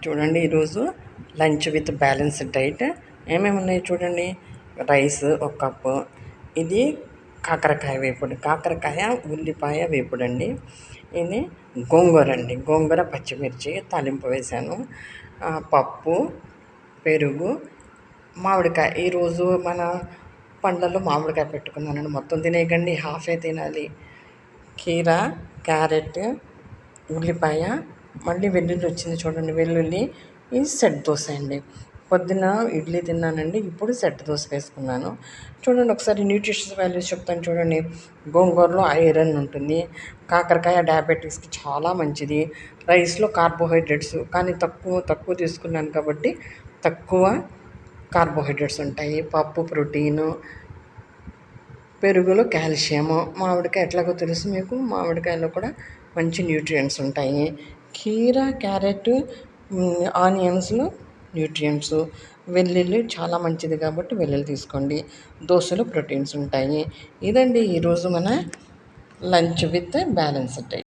చూడండి ఈరోజు lunch with balanced diet ఏమేమి ఉన్నాయి చూడండి. రైస్ ఒక కప్పు, ఇది కాకరకాయ వేపుడు, కాకరకాయ ఉల్లిపాయ వేపుడు అండి. ఇది గోంగూర అండి, గోంగూర పచ్చిమిర్చి తాలింపు వేశాను. పప్పు, పెరుగు, మామిడికాయ. ఈరోజు మన పండ్లలో మామిడికాయ పెట్టుకున్నానండి. మొత్తం తినేయకండి, హాఫే తినాలి. కీర, క్యారెట్, ఉల్లిపాయ, మళ్ళీ వెల్లుల్లి వచ్చింది చూడండి. వెల్లుల్లి, ఇది సెట్ దోశ అండి. పొద్దున్న ఇడ్లీ తిన్నానండి, ఇప్పుడు సెట్ దోశ వేసుకున్నాను. చూడండి ఒకసారి న్యూట్రిషన్స్ వాల్యూస్ చెప్తాను చూడండి. గోంగూరలో ఐరన్ ఉంటుంది, కాకరకాయ డయాబెటీస్కి చాలా మంచిది, రైస్లో కార్బోహైడ్రేట్స్ కానీ తక్కువ తీసుకున్నాను కాబట్టి తక్కువ కార్బోహైడ్రేట్స్ ఉంటాయి. పప్పు ప్రోటీను, పెరుగులో కాల్షియము, మామిడికాయ ఎట్లాగో తెలుసు మీకు, మామిడికాయలో కూడా మంచి న్యూట్రియంట్స్ ఉంటాయి. కీర, క్యారెట్, ఆనియన్స్లో న్యూట్రియంట్స్, వెల్లుల్లి చాలా మంచిది కాబట్టి వెల్లుల్లి తీసుకోండి. దోశలో ప్రోటీన్స్ ఉంటాయి. ఇదండి ఈరోజు మన లంచ్ విత్ బ్యాలెన్స్డ్ డైట్.